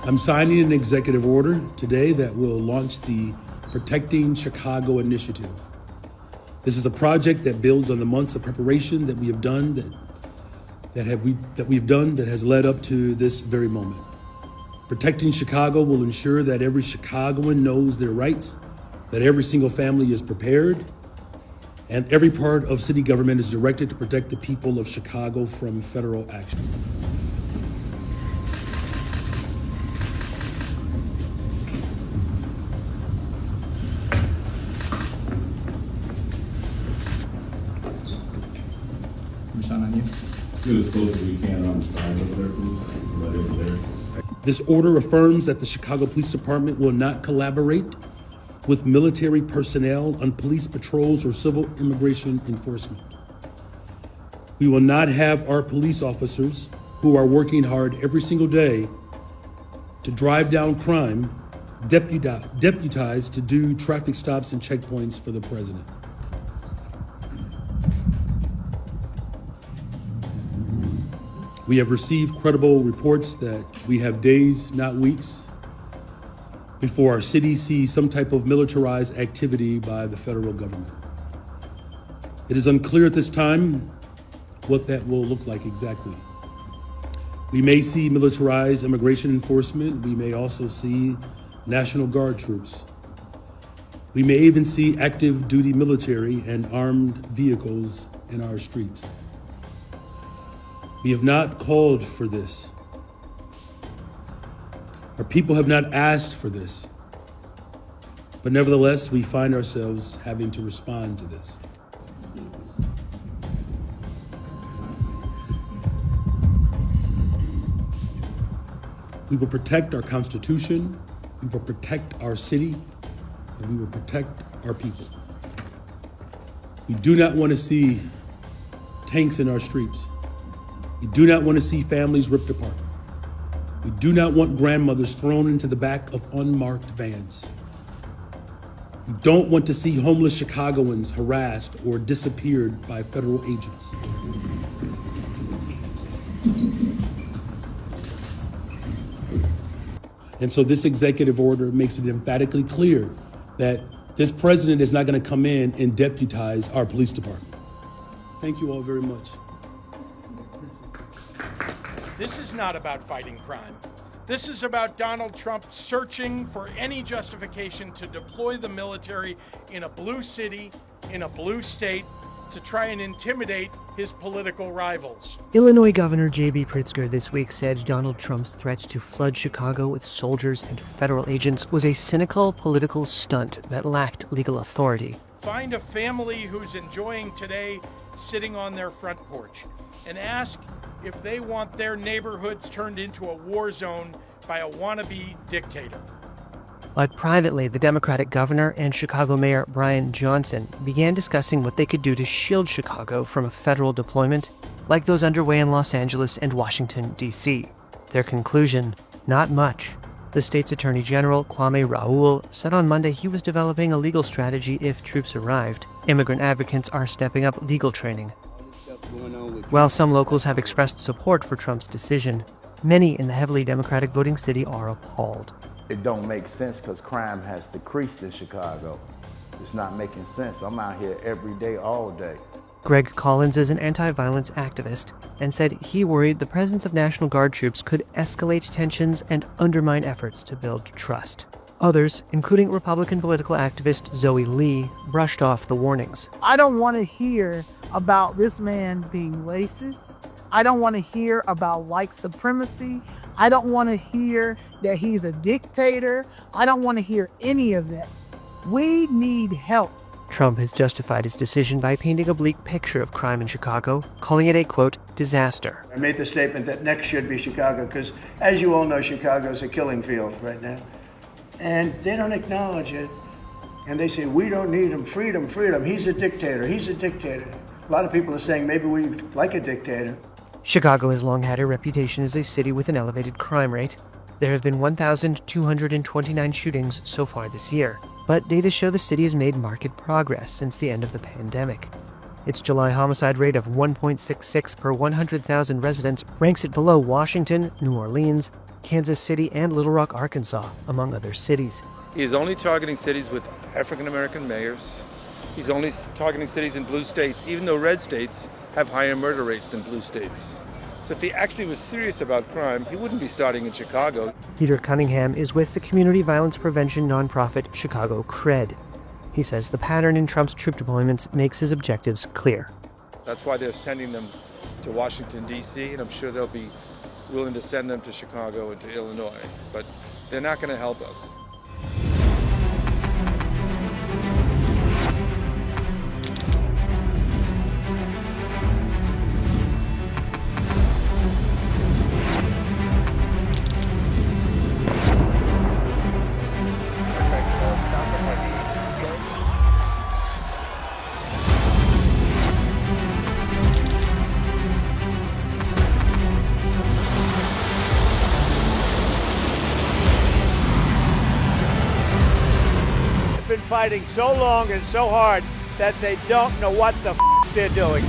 I'm signing an executive order today that will launch the Protecting Chicago initiative. This is a project that builds on the months of preparation that we have done that has led up to this very moment. Protecting Chicago will ensure that every Chicagoan knows their rights, that every single family is prepared, and every part of city government is directed to protect the people of Chicago from federal action. Get as close as we can on the side over there, please. Right over there. This order affirms that the Chicago Police Department will not collaborate with military personnel on police patrols or civil immigration enforcement. We will not have our police officers, who are working hard every single day to drive down crime, deputized to do traffic stops and checkpoints for the president. We have received credible reports that we have days, not weeks, before our city sees some type of militarized activity by the federal government. It is unclear at this time what that will look like exactly. We may see militarized immigration enforcement. We may also see National Guard troops. We may even see active duty military and armed vehicles in our streets. We have not called for this. Our people have not asked for this. But nevertheless, we find ourselves having to respond to this. We will protect our Constitution, we will protect our city, and we will protect our people. We do not want to see tanks in our streets. We do not want to see families ripped apart. We do not want grandmothers thrown into the back of unmarked vans. We don't want to see homeless Chicagoans harassed or disappeared by federal agents. And so this executive order makes it emphatically clear that this president is not going to come in and deputize our police department. Thank you all very much. This is not about fighting crime. This is about Donald Trump searching for any justification to deploy the military in a blue city, in a blue state, to try and intimidate his political rivals. Illinois Governor J.B. Pritzker this week said Donald Trump's threat to flood Chicago with soldiers and federal agents was a cynical political stunt that lacked legal authority. Find a family who's enjoying today sitting on their front porch and ask if they want their neighborhoods turned into a war zone by a wannabe dictator. But privately, the Democratic governor and Chicago Mayor Brian Johnson began discussing what they could do to shield Chicago from a federal deployment like those underway in Los Angeles and Washington, D.C. Their conclusion, not much. The state's Attorney General, Kwame Raoul, said on Monday he was developing a legal strategy if troops arrived. Immigrant advocates are stepping up legal training. While some locals have expressed support for Trump's decision, many in the heavily Democratic voting city are appalled. It don't make sense because crime has decreased in Chicago. It's not making sense. I'm out here every day, all day. Greg Collins is an anti-violence activist and said he worried the presence of National Guard troops could escalate tensions and undermine efforts to build trust. Others, including Republican political activist Zoe Lee, brushed off the warnings. I don't want to hear about this man being racist. I don't want to hear about white supremacy. I don't want to hear that he's a dictator. I don't want to hear any of that. We need help. Trump has justified his decision by painting a bleak picture of crime in Chicago, calling it a, quote, disaster. I made the statement that next should be Chicago because, as you all know, Chicago is a killing field right now. And they don't acknowledge it. And they say, we don't need him. Freedom, freedom. He's a dictator. He's a dictator. A lot of people are saying maybe we like a dictator. Chicago has long had a reputation as a city with an elevated crime rate. There have been 1,229 shootings so far this year, but data show the city has made marked progress since the end of the pandemic. Its July homicide rate of 1.66 per 100,000 residents ranks it below Washington, New Orleans, Kansas City and Little Rock, Arkansas, among other cities. He is only targeting cities with African-American mayors. He's only targeting cities in blue states, even though red states have higher murder rates than blue states. So if he actually was serious about crime, he wouldn't be starting in Chicago. Peter Cunningham is with the community violence prevention nonprofit Chicago CRED. He says the pattern in Trump's troop deployments makes his objectives clear. That's why they're sending them to Washington, D.C., and I'm sure they'll be willing to send them to Chicago and to Illinois. But they're not going to help us. Been fighting so long and so hard that they don't know what the they're doing.